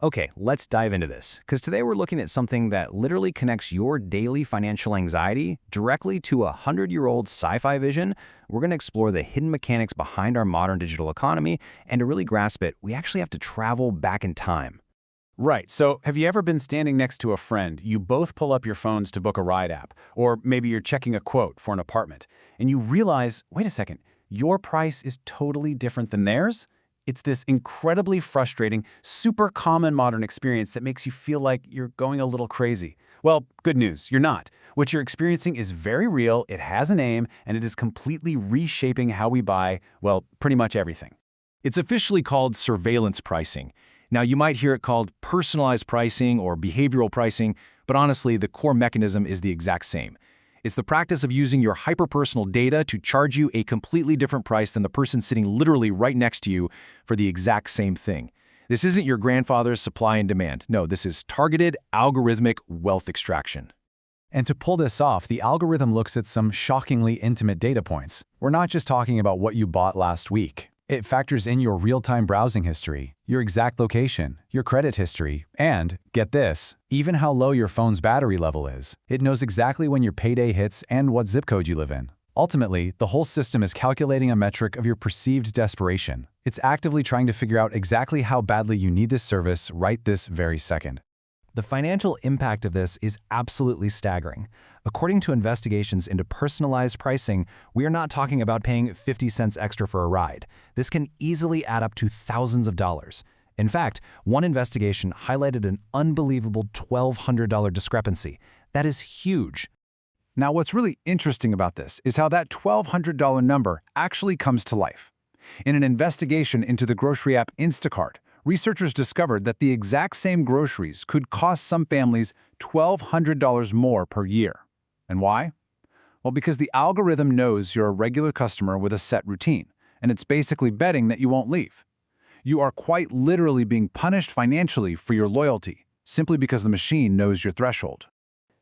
Okay, let's dive into this, because today we're looking at something that literally connects your daily financial anxiety directly to a 100-year-old sci-fi vision. We're going to explore the hidden mechanics behind our modern digital economy, and to really grasp it, we actually have to travel back in time. Right, so have you ever been standing next to a friend, you both pull up your phones to book a ride app, or maybe you're checking a quote for an apartment, and you realize, wait a second, your price is totally different than theirs? It's this incredibly frustrating, super common modern experience that makes you feel like you're going a little crazy. Well, good news, you're not. What you're experiencing is very real, it has a name, and it is completely reshaping how we buy, well, pretty much everything. It's officially called surveillance pricing. Now, you might hear it called personalized pricing or behavioral pricing, but honestly, the core mechanism is the exact same. It's the practice of using your hyper-personal data to charge you a completely different price than the person sitting literally right next to you for the exact same thing. This isn't your grandfather's supply and demand. No, this is targeted, algorithmic wealth extraction. And to pull this off, the algorithm looks at some shockingly intimate data points. We're not just talking about what you bought last week. It factors in your real-time browsing history, your exact location, your credit history, and, get this, even how low your phone's battery level is. It knows exactly when your payday hits and what zip code you live in. Ultimately, the whole system is calculating a metric of your perceived desperation. It's actively trying to figure out exactly how badly you need this service right this very second. The financial impact of this is absolutely staggering. According to investigations into personalized pricing, we are not talking about paying 50 cents extra for a ride. This can easily add up to thousands of dollars. In fact, one investigation highlighted an unbelievable $1,200 discrepancy. That is huge. Now, what's really interesting about this is how that $1,200 number actually comes to life. In an investigation into the grocery app Instacart, researchers discovered that the exact same groceries could cost some families $1,200 more per year. And why? Well, because the algorithm knows you're a regular customer with a set routine, and it's basically betting that you won't leave. You are quite literally being punished financially for your loyalty, simply because the machine knows your threshold.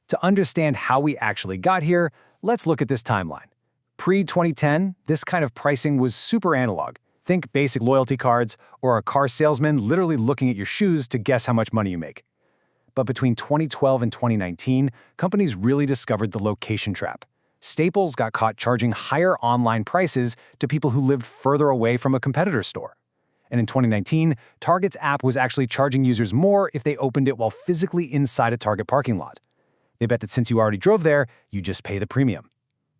To understand how we actually got here, let's look at this timeline. Pre-2010, this kind of pricing was super analog. Think basic loyalty cards or a car salesman literally looking at your shoes to guess how much money you make. But between 2012 and 2019, companies really discovered the location trap. Staples got caught charging higher online prices to people who lived further away from a competitor's store. And in 2019, Target's app was actually charging users more if they opened it while physically inside a Target parking lot. They bet that since you already drove there, you just pay the premium.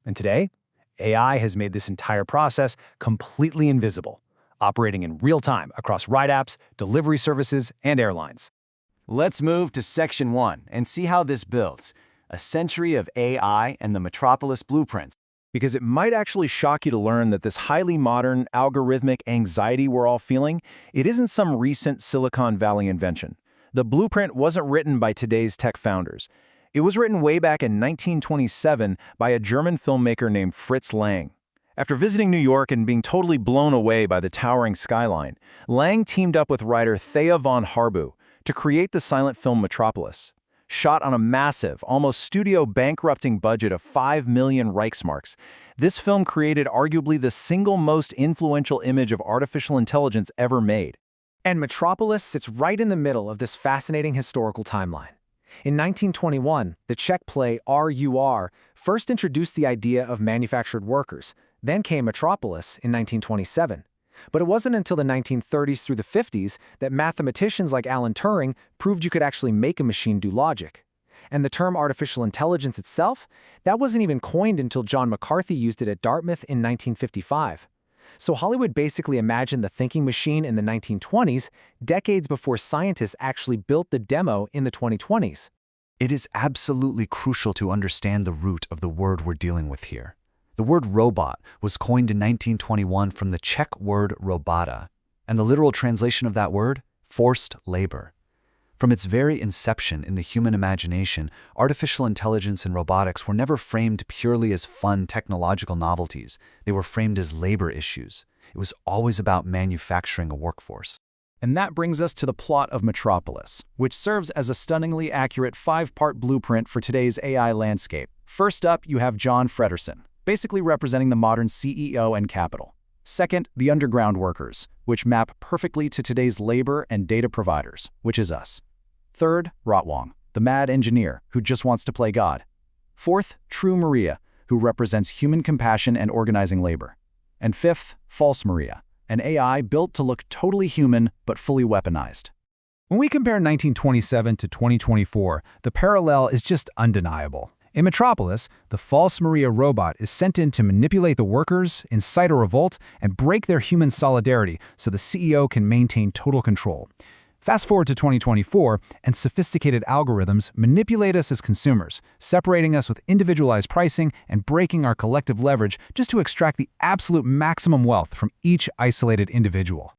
And today, AI has made this entire process completely invisible, operating in real time across ride apps, delivery services, and airlines. Let's move to Section 1 and see how this builds. A century of AI and the Metropolis blueprints. Because it might actually shock you to learn that this highly modern, algorithmic anxiety we're all feeling, it isn't some recent Silicon Valley invention. The blueprint wasn't written by today's tech founders. It was written way back in 1927 by a German filmmaker named Fritz Lang. After visiting New York and being totally blown away by the towering skyline, Lang teamed up with writer Thea von Harbu to create the silent film Metropolis. Shot on a massive, almost studio-bankrupting budget of 5 million Reichsmarks, this film created arguably the single most influential image of artificial intelligence ever made. And Metropolis sits right in the middle of this fascinating historical timeline. In 1921, the Czech play RUR first introduced the idea of manufactured workers. Then came Metropolis in 1927. But it wasn't until the 1930s through the 50s that mathematicians like Alan Turing proved you could actually make a machine do logic. And the term artificial intelligence itself, that wasn't even coined until John McCarthy used it at Dartmouth in 1955. So Hollywood basically imagined the thinking machine in the 1920s, decades before scientists actually built the demo in the 2020s. It is absolutely crucial to understand the root of the word we're dealing with here. The word robot was coined in 1921 from the Czech word robota, and the literal translation of that word, forced labor. From its very inception in the human imagination, artificial intelligence and robotics were never framed purely as fun technological novelties. They were framed as labor issues. It was always about manufacturing a workforce. And that brings us to the plot of Metropolis, which serves as a stunningly accurate 5-part blueprint for today's AI landscape. First up, you have John Fredersen, basically representing the modern CEO and capital. Second, the underground workers, which map perfectly to today's labor and data providers, which is us. Third, Rotwang, the mad engineer who just wants to play God. Fourth, True Maria, who represents human compassion and organizing labor. And fifth, False Maria, an AI built to look totally human but fully weaponized. When we compare 1927 to 2024, the parallel is just undeniable. In Metropolis, the false Maria robot is sent in to manipulate the workers, incite a revolt, and break their human solidarity so the CEO can maintain total control. Fast forward to 2024, and sophisticated algorithms manipulate us as consumers, separating us with individualized pricing and breaking our collective leverage just to extract the absolute maximum wealth from each isolated individual.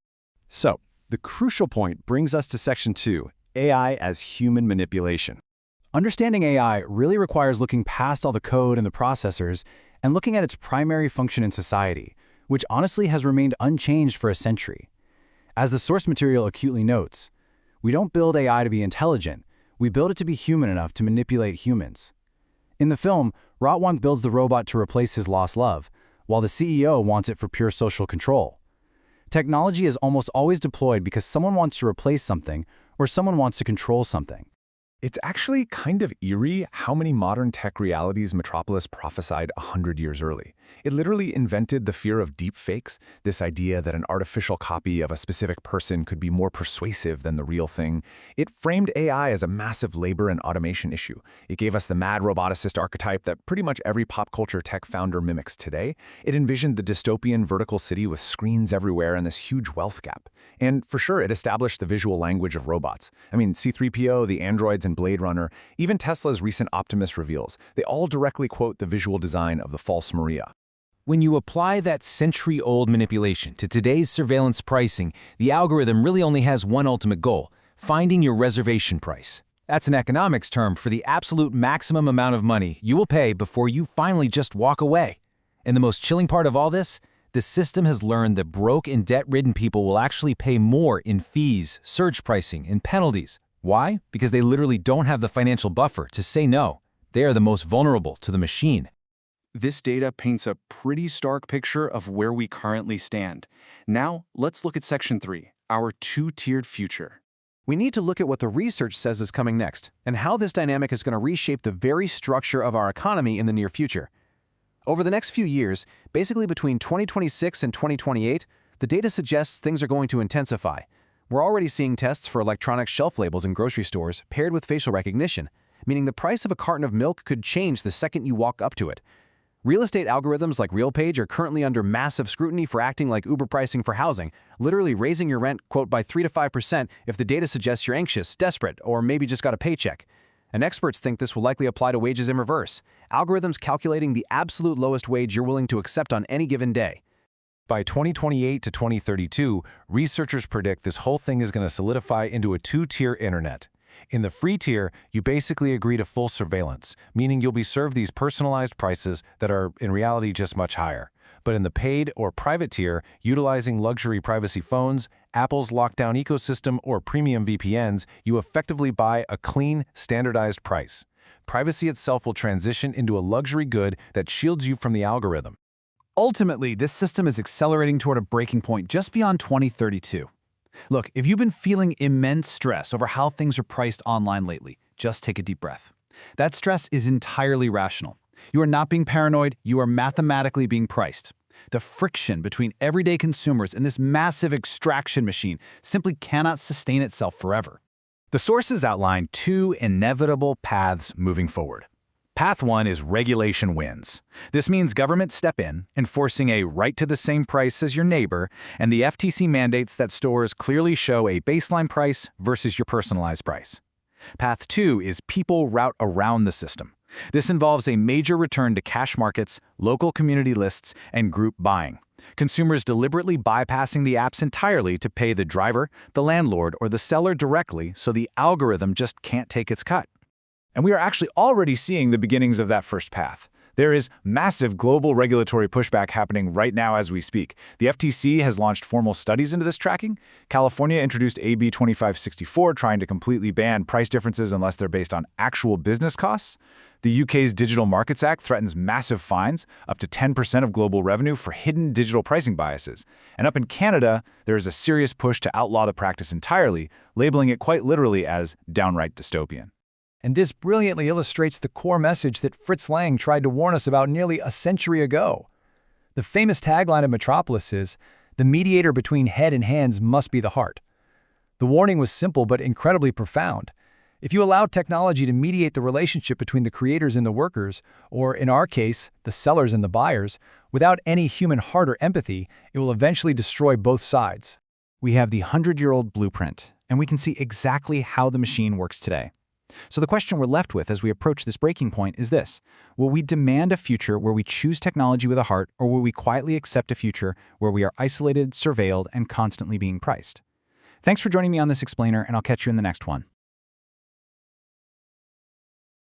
So, the crucial point brings us to Section 2, AI as human manipulation. Understanding AI really requires looking past all the code and the processors and looking at its primary function in society, which honestly has remained unchanged for a century. As the source material acutely notes, we don't build AI to be intelligent, we build it to be human enough to manipulate humans. In the film, Rotwang builds the robot to replace his lost love, while the CEO wants it for pure social control. Technology is almost always deployed because someone wants to replace something or someone wants to control something. It's actually kind of eerie how many modern tech realities Metropolis prophesied 100 years early. It literally invented the fear of deepfakes, this idea that an artificial copy of a specific person could be more persuasive than the real thing. It framed AI as a massive labor and automation issue. It gave us the mad roboticist archetype that pretty much every pop culture tech founder mimics today. It envisioned the dystopian vertical city with screens everywhere and this huge wealth gap. And for sure, it established the visual language of robots. I mean, C-3PO, the androids, and Blade Runner, even Tesla's recent Optimus reveals, they all directly quote the visual design of the false Maria. When you apply that century-old manipulation to today's surveillance pricing, the algorithm really only has one ultimate goal: finding your reservation price. That's an economics term for the absolute maximum amount of money you will pay before you finally just walk away. And the most chilling part of all this? The system has learned that broke and debt-ridden people will actually pay more in fees, surge pricing, and penalties. Why? Because they literally don't have the financial buffer to say no. They are the most vulnerable to the machine. This data paints a pretty stark picture of where we currently stand. Now, let's look at Section 3, our two-tiered future. We need to look at what the research says is coming next, and how this dynamic is going to reshape the very structure of our economy in the near future. Over the next few years, basically between 2026 and 2028, the data suggests things are going to intensify. We're already seeing tests for electronic shelf labels in grocery stores paired with facial recognition, meaning the price of a carton of milk could change the second you walk up to it. Real estate algorithms like RealPage are currently under massive scrutiny for acting like Uber pricing for housing, literally raising your rent, quote, by 3 to 5% if the data suggests you're anxious, desperate, or maybe just got a paycheck. And experts think this will likely apply to wages in reverse, algorithms calculating the absolute lowest wage you're willing to accept on any given day. By 2028 to 2032, researchers predict this whole thing is going to solidify into a two-tier internet. In the free tier, you basically agree to full surveillance, meaning you'll be served these personalized prices that are, in reality, just much higher. But in the paid or private tier, utilizing luxury privacy phones, Apple's lockdown ecosystem, or premium VPNs, you effectively buy a clean, standardized price. Privacy itself will transition into a luxury good that shields you from the algorithm. Ultimately, this system is accelerating toward a breaking point just beyond 2032. Look, if you've been feeling immense stress over how things are priced online lately, just take a deep breath. That stress is entirely rational. You are not being paranoid, you are mathematically being priced. The friction between everyday consumers and this massive extraction machine simply cannot sustain itself forever. The sources outline two inevitable paths moving forward. Path 1 is regulation wins. This means governments step in, enforcing a right to the same price as your neighbor, and the FTC mandates that stores clearly show a baseline price versus your personalized price. Path 2 is people route around the system. This involves a major return to cash markets, local community lists, and group buying. Consumers deliberately bypassing the apps entirely to pay the driver, the landlord, or the seller directly so the algorithm just can't take its cut. And we are actually already seeing the beginnings of that first path. There is massive global regulatory pushback happening right now as we speak. The FTC has launched formal studies into this tracking. California introduced AB 2564, trying to completely ban price differences unless they're based on actual business costs. The UK's Digital Markets Act threatens massive fines, up to 10% of global revenue for hidden digital pricing biases. And up in Canada, there is a serious push to outlaw the practice entirely, labeling it quite literally as downright dystopian. And this brilliantly illustrates the core message that Fritz Lang tried to warn us about nearly a century ago. The famous tagline of Metropolis is, "The mediator between head and hands must be the heart." The warning was simple but incredibly profound. If you allow technology to mediate the relationship between the creators and the workers, or in our case, the sellers and the buyers, without any human heart or empathy, it will eventually destroy both sides. We have the 100-year-old blueprint, and we can see exactly how the machine works today. So the question we're left with as we approach this breaking point is this: will we demand a future where we choose technology with a heart, or will we quietly accept a future where we are isolated, surveilled, and constantly being priced? Thanks for joining me on this explainer, and I'll catch you in the next one.